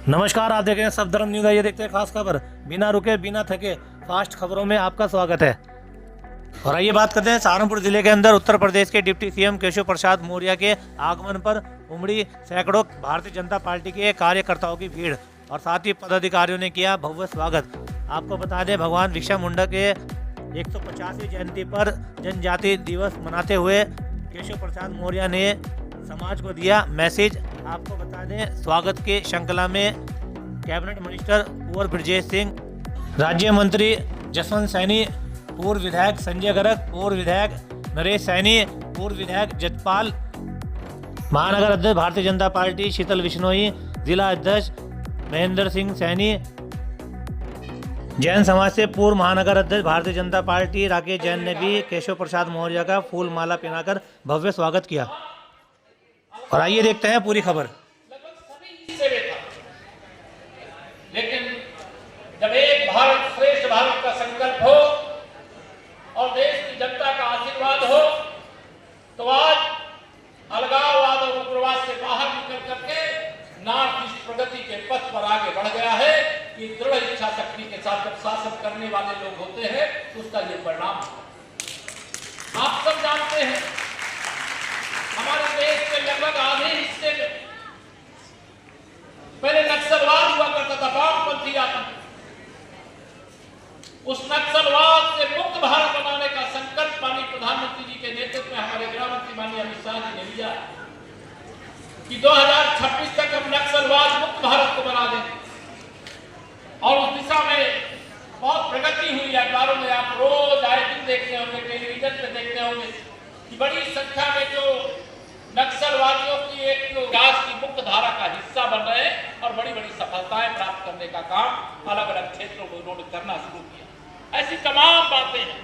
नमस्कार, आप देख रहे हैं सब धर्म न्यूज़। ये देखते हैं खास खबर। बिना रुके बिना थके फास्ट खबरों में आपका स्वागत है। और आइए बात करते हैं सहारनपुर जिले के अंदर उत्तर प्रदेश के डिप्टी सीएम केशव प्रसाद मौर्य के आगमन पर उमड़ी सैकड़ों भारतीय जनता पार्टी के कार्यकर्ताओं की भीड़ और साथ ही पदाधिकारियों ने किया भव्य स्वागत। आपको बता दें, भगवान बिरसा मुंडा के 150वीं जयंती पर जनजाति दिवस मनाते हुए केशव प्रसाद मौर्य ने समाज को दिया मैसेज। आपको बता दें, स्वागत के श्रृंखला में कैबिनेट मिनिस्टर कुंवर ब्रजेश सिंह, राज्य मंत्री जसवंत सैनी, पूर्व विधायक संजय गर्ग, पूर्व विधायक नरेश सैनी, पूर्व विधायक जजपाल, महानगर अध्यक्ष भारतीय जनता पार्टी शीतल बिश्नोई, जिला अध्यक्ष महेंद्र सिंह सैनी, जैन समाज से पूर्व महानगर अध्यक्ष भारतीय जनता पार्टी राकेश जैन ने भी केशव प्रसाद मौर्य का फूल माला पहनाकर भव्य स्वागत किया। और आइए देखते हैं पूरी खबर। लेकिन जब एक भारत श्रेष्ठ भारत का संकल्प हो और देश की जनता का आशीर्वाद हो, तो आज अलगाववाद और उग्रवाद से बाहर निकल करके नॉर्थ ईस्ट प्रगति के पथ पर आगे बढ़ गया है कि दृढ़ इच्छा शक्ति के साथ जब शासन करने वाले लोग होते हैं तो उसका ये परिणाम है। आप सब जानते हैं, हमारे देश के लगभग आधे हिस्से में पहले नक्सलवाद हुआ करता था, वामपंथी आतंक। उस नक्सलवाद से मुक्त भारत बनाने का संकल्प माननीय प्रधानमंत्री जी के नेतृत्व में हमारे गृह मंत्री माननीय अमित शाह जी ने लिया कि 2026 तक हम नक्सलवाद मुक्त भारत को बना देंगे। और उस दिशा में बहुत प्रगति हुई है। अखबारों में आप रोज आए दिन देखते होंगे, टेलीविजन पे देखते होंगे कि बड़ी संख्या में जो नक्सलवादियों की एक विकास की मुख्य धारा का हिस्सा बन रहे हैं और बड़ी बड़ी सफलताएं प्राप्त करने का काम अलग अलग क्षेत्रों में उन्होंने करना शुरू किया। ऐसी तमाम बातें हैं।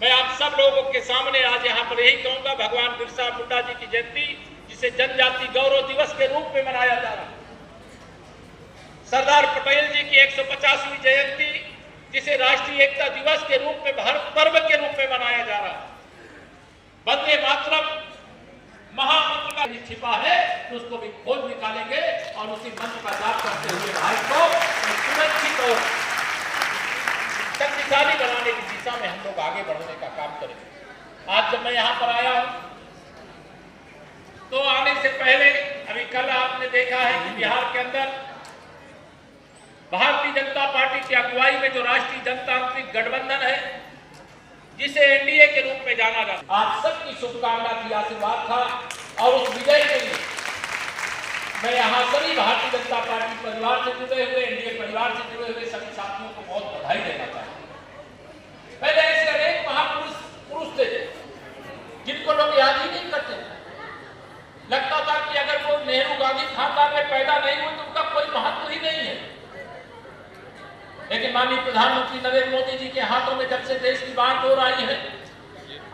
मैं आप सब लोगों के सामने आज यहाँ पर यही कहूंगा, भगवान बिरसा मुंडा जी की जयंती, जिसे जनजाति गौरव दिवस के रूप में मनाया जा रहा है, सरदार पटेल जी की 150वीं जयंती, जिसे राष्ट्रीय एकता दिवस के रूप में, भारत पर्व के रूप में मनाया जा रहा है, वंदे मातरम महामंत्र का छिपा है तो उसको भी खोज निकालेंगे और उसी मंत्र का जाप करते हुए भारत को सुरक्षित और शक्तिशाली बनाने की दिशा में हम लोग आगे बढ़ने का काम करेंगे। आज जब मैं यहाँ पर आया हूँ तो आने से पहले अभी कल आपने देखा है कि बिहार के अंदर भारतीय जनता पार्टी की अगुवाई में जो राष्ट्रीय जनतांत्रिक गठबंधन है, जिसे एनडीए के रूप में जाना जाता है, आप सबकी शुभकामना की आशीर्वाद था। और उस विजय के लिए मैं यहाँ सभी भारतीय जनता पार्टी परिवार से जुड़े हुए, एनडीए परिवार से जुड़े हुए सभी साथियों को बहुत बधाई देना चाहता हूँ। पहले ऐसे अनेक महापुरुष थे जिनको लोग याद ही नहीं करते। लगता था कि अगर कोई नेहरू गांधी खानदान में पैदा नहीं हुए तो उनका कोई महत्व ही नहीं है। लेकिन माननीय प्रधानमंत्री नरेंद्र मोदी जी के हाथों में जब से देश की बात हो रही है,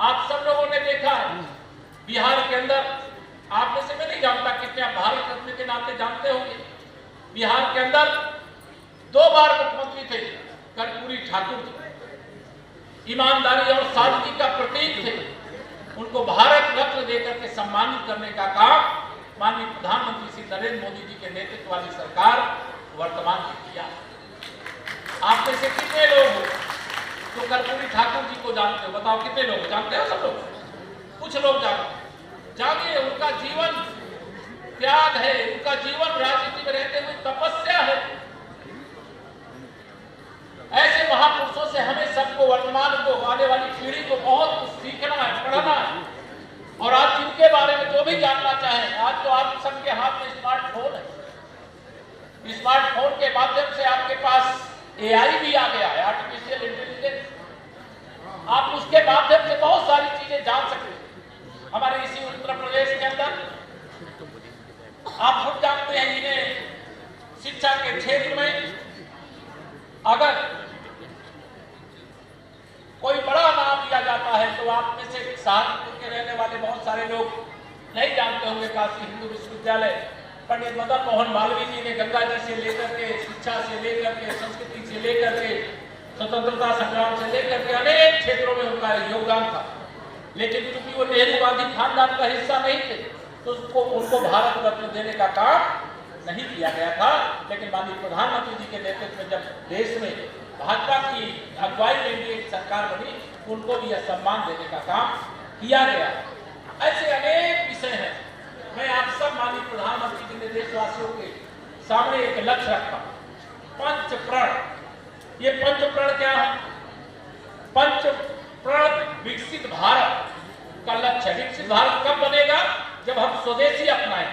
आप सब लोगों ने देखा है बिहार के अंदर, आप में से मैं नहीं जानता कितने आप भारत रत्न के नाते जानते होंगे, बिहार के अंदर 2 बार मुख्यमंत्री थे कर्पूरी ठाकुर जी, ईमानदारी और सादगी का प्रतीक थे। उनको भारत रत्न देकर के सम्मानित करने का काम माननीय प्रधानमंत्री श्री नरेंद्र मोदी जी के नेतृत्व वाली सरकार वर्तमान में किया। आप में से कितने लोग हो तो कर्पूरी ठाकुर जी को जानते हो? बताओ कितने लोग जानते हो? सब लोग, कुछ लोग जानिए उनका जीवन त्याग है, उनका जीवन राजनीति में रहते हुए तपस्या है। ऐसे महापुरुषों से हमें सबको, वर्तमान को, आने वाली पीढ़ी को बहुत कुछ सीखना है, पढ़ना है। और आज जिनके बारे में जो भी जानना चाहें, आज तो आप सबके हाथ में स्मार्टफोन है। स्मार्टफोन के माध्यम से आपके पास एआई भी आ गया है, आर्टिफिशियल इंटेलिजेंस। आप उसके माध्यम से बहुत सारी चीजें जान सकते हैं। हमारे इसी उत्तर प्रदेश के अंदर आप खुद जानते हैं, इन्हें शिक्षा के क्षेत्र में अगर कोई बड़ा नाम दिया जाता है तो आप में से सहारनपुर के रहने वाले बहुत सारे लोग नहीं जानते होंगे। काशी हिंदू विश्वविद्यालय पंडित मदन मोहन मालवीय जी ने गंगा जी से लेकर के, शिक्षा से लेकर के, संस्कृति से लेकर के, स्वतंत्रता संग्राम से लेकर के अनेक क्षेत्रों में उनका योगदान था। लेकिन चूंकि वो नेहरू गांधी खानदान का हिस्सा नहीं थे तो उनको भारत रत्न देने का काम नहीं किया गया था, लेकिन माननीय प्रधानमंत्री जी के नेतृत्व में जब देश में भाजपा की अगुवाई में भी एक सरकार बनी, उनको भी यह सम्मान देने का काम किया गया। ऐसे अनेक विषय हैं। मैं आप सब माननीय प्रधानमंत्री जी ने देशवासियों के सामने एक लक्ष्य रखा, पंच प्रण। ये पंच प्रण क्या है? पंच प्रण विकसित भारत का लक्ष्य है। विकसित भारत कब बनेगा? जब हम स्वदेशी अपनाएं।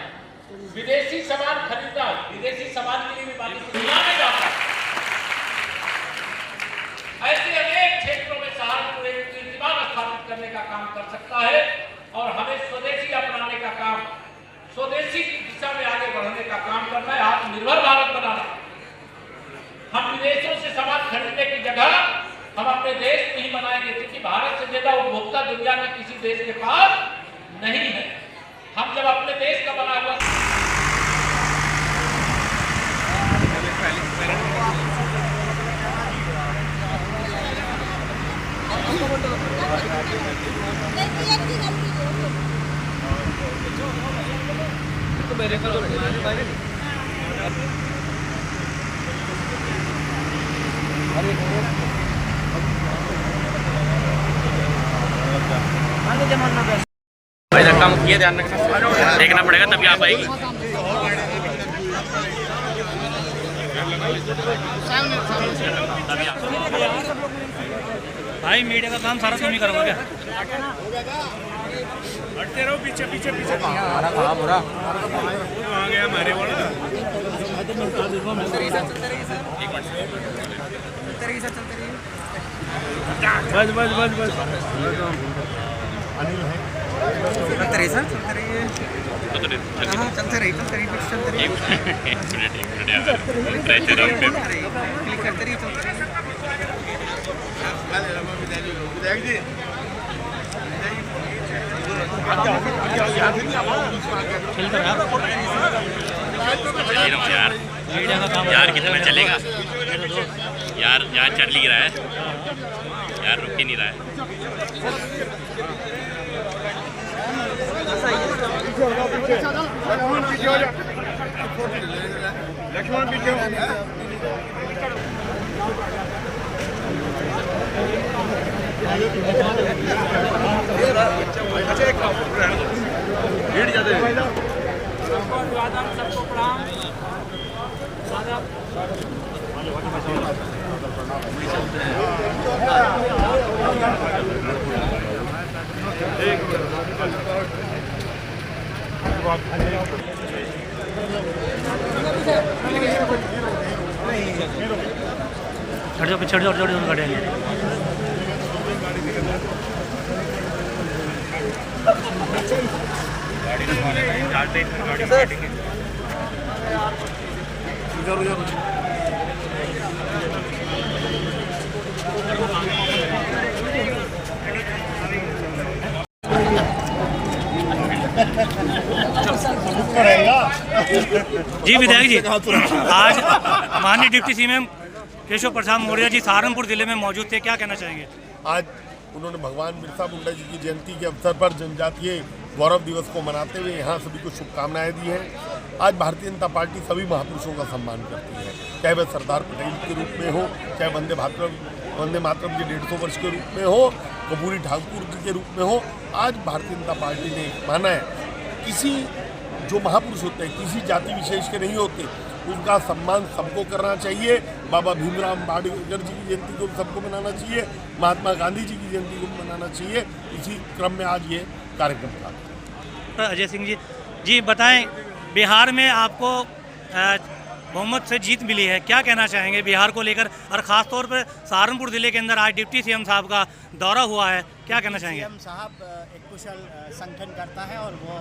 विदेशी सामान खरीदना, विदेशी सामान के लिए भी मालिक दुनिया में जाता है। ऐसे अनेक क्षेत्रों में सहारनपुर एक कीर्तिमान स्थापित करने का काम कर सकता है और हमें स्वदेशी अपनाने का काम, स्वदेशी की दिशा में आगे बढ़ने का काम करना है, आत्मनिर्भर भारत बनाना। हम विदेशों से सामान खरीदने की जगह हम अपने देश में ही बनाएंगे, क्योंकि भारत से ज्यादा उपभोक्ता दुनिया में किसी देश के पास नहीं है। हम जब अपने देश का बना हुआ भाई धक्का मुक्की है, ध्यान रखना, देखना पड़ेगा तभी आप आएगी। भाई मीडिया का काम सारा तुम ही करोगे क्या? हटते रहो, पीछे पीछे पीछे हमारा काम हो रहा आ गया हमारे वाला। बस बस बस बस चलते रही सर, चलते रही है, चलते रही कुछ चलते रही, क्लिक करते रही, चलते रही। यार कितना चलेगा यार, यार चल ही रहा है यार, रुक ही नहीं रहा है। लक्ष्मण पीछे सबको प्रणाम। छड़ जाओ, छड़ जाओ, गाड़ी जी विधायक जी, आज माननीय डिप्टी सीएम केशव प्रसाद मौर्य जी सहारनपुर जिले में मौजूद थे, क्या कहना चाहेंगे? आज उन्होंने भगवान बिरसा मुंडा जी की जयंती के अवसर पर जनजातीय गौरव दिवस को मनाते हुए यहाँ सभी को शुभकामनाएं दी हैं। आज भारतीय जनता पार्टी सभी महापुरुषों का सम्मान करती है, चाहे वह सरदार पटेल के रूप में हो, चाहे वंदे मातरम के 150 वर्ष के रूप में हो, कपूरी ठाकुर जी के रूप में हो। आज भारतीय जनता पार्टी ने माना है किसी जो महापुरुष होते हैं किसी जाति विशेष के नहीं होते, उनका सम्मान सबको करना चाहिए। बाबा भीमराव अम्बेडकर जी की जयंती को सबको मनाना चाहिए, महात्मा गांधी जी की जयंती को मनाना चाहिए। इसी क्रम में आज ये कार्यक्रम था। अजय सिंह जी बताएं, बिहार में आपको बहुमत से जीत मिली है, क्या कहना चाहेंगे बिहार को लेकर, और ख़ास तौर पर सहारनपुर ज़िले के अंदर आज डिप्टी सीएम साहब का दौरा हुआ है, क्या कहना चाहेंगे? सीएम साहब एक कुशल संगठन करता है और वो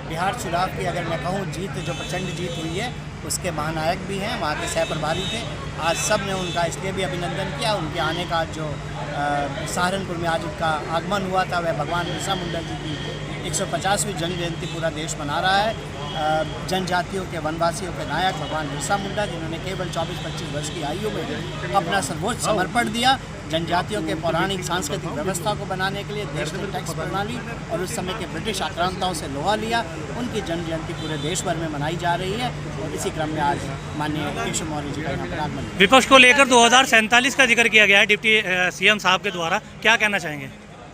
बिहार चुनाव की अगर मैं कहूँ जीत, जो प्रचंड जीत हुई है, उसके महानायक भी हैं, वहाँ के सह प्रभारी थे। आज सब ने उनका इसलिए भी अभिनंदन किया, उनके आने का जो सहारनपुर में आज उनका आगमन हुआ था, वह भगवान बिरसा मुंडा जी की 150वीं जन्म जयंती पूरा देश मना रहा है। जनजातियों के वनवासियों के नायक भगवान बिरसा मुंडा, जिन्होंने केवल 24-25 वर्ष की आयु में अपना सर्वोच्च समर्पण दिया, जनजातियों के पौराणिक सांस्कृतिक व्यवस्था को बनाने के लिए देश में टैक्स प्रणाली और उस समय के ब्रिटिश आक्रांताओं से लोहा लिया। उनकी जन्म जयंती पूरे देश भर में मनाई जा रही है और इसी क्रम में आज माननीय केशव मौर्य जी का यहाँ पर आगमन। विपक्ष को लेकर 2047 का जिक्र किया गया है डिप्टी सीएम साहब के द्वारा, क्या कहना चाहेंगे?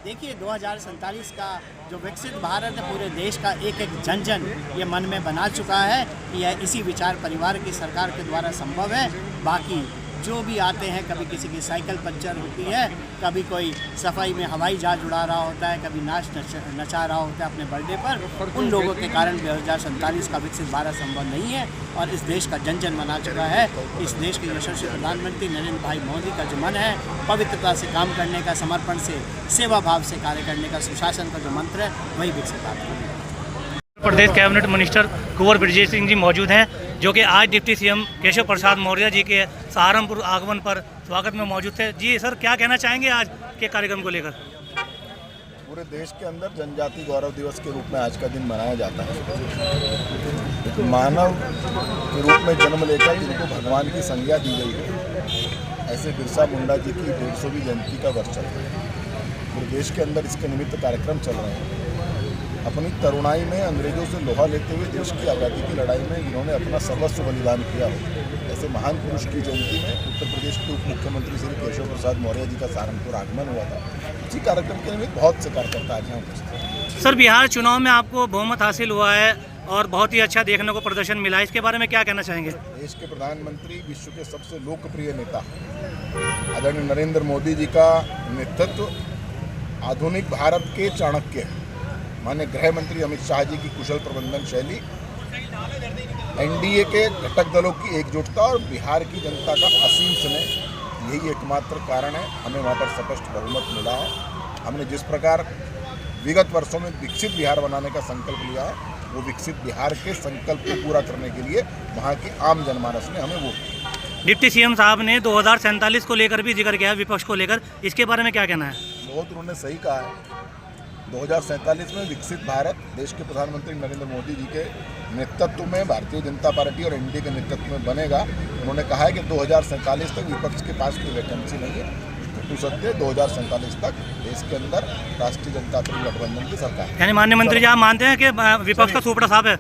देखिए 2047 का जो विकसित भारत है पूरे देश का एक एक जन जन ये मन में बना चुका है कि यह इसी विचार परिवार की सरकार के द्वारा संभव है। बाकी जो भी आते हैं, कभी किसी की साइकिल पंचर होती है, कभी कोई सफाई में हवाई जहाज उड़ा रहा होता है, कभी नाच नचा रहा होता है अपने बर्थडे पर, उन लोगों के कारण 2047 का विकसित भारत संभव नहीं है। और इस देश का जन जन मना चुका है। इस देश के यशस्वी प्रधानमंत्री नरेंद्र भाई मोदी का जो मन है, पवित्रता से काम करने का, समर्पण से, सेवा भाव से कार्य करने का, सुशासन का जो मंत्र है, वही विकसित भारत है। प्रदेश कैबिनेट मिनिस्टर कुंवर ब्रजेश सिंह जी मौजूद हैं, जो कि आज डिप्टी सीएम केशव प्रसाद मौर्य जी के सहारनपुर आगमन पर स्वागत में मौजूद थे। जी सर, क्या कहना चाहेंगे आज के कार्यक्रम को लेकर? पूरे देश के अंदर जनजाति गौरव दिवस के रूप में आज का दिन मनाया जाता है। एक मानव के रूप में जन्म लेकर जिनको भगवान की संज्ञा दी गई है, ऐसे बिरसा मुंडा जी की 150वीं जयंती का वर्ष चल रहा है। पूरे देश के अंदर इसके निमित्त कार्यक्रम चल रहे हैं। अपनी तरुणाई में अंग्रेजों से लोहा लेते हुए देश की आज़ादी की लड़ाई में जिन्होंने अपना सर्वस्व बलिदान किया हो, ऐसे महान पुरुष की जयंती में उत्तर प्रदेश के उप मुख्यमंत्री श्री केशव प्रसाद मौर्य जी का सहारनपुर आगमन हुआ था। इसी कार्यक्रम के निमित्त बहुत से कार्यकर्ता आज यहाँ उपस्थित हैं। सर, बिहार चुनाव में आपको बहुमत हासिल हुआ है और बहुत ही अच्छा देखने को प्रदर्शन मिला है, इसके बारे में क्या कहना चाहेंगे? देश के प्रधानमंत्री, विश्व के सबसे लोकप्रिय नेता आदरणीय नरेंद्र मोदी जी का नेतृत्व, आधुनिक भारत के चाणक्य माननीय गृह मंत्री अमित शाह जी की कुशल प्रबंधन शैली, एनडीए के घटक दलों की एकजुटता और बिहार की जनता का असीम स्नेह, यही एकमात्र कारण है हमें वहाँ पर स्पष्ट बहुमत मिला है। हमने जिस प्रकार विगत वर्षों में विकसित बिहार बनाने का संकल्प लिया है, वो विकसित बिहार के संकल्प को पूरा करने के लिए वहाँ की आम जनमानस ने हमें वोट दिया। डिप्टी सीएम साहब ने 2047 को लेकर भी जिक्र किया, विपक्ष को लेकर, इसके बारे में क्या कहना है? बहुत उन्होंने सही कहा है। 2047 में विकसित भारत देश के प्रधानमंत्री नरेंद्र मोदी जी के नेतृत्व में भारतीय जनता पार्टी और एनडीए के नेतृत्व में बनेगा। उन्होंने कहा है कि 2047 तक विपक्ष के पास कोई वैकेंसी नहीं है। तो सत्य 2047 तक देश के अंदर राष्ट्रीय जनतांत्रिक गठबंधन की सरकार है। यानी माननीय मंत्री जी, आप मानते हैं कि विपक्ष का सुपड़ा साफ है?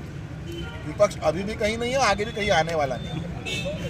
विपक्ष अभी भी कहीं नहीं है, आगे भी कहीं आने वाला नहीं है।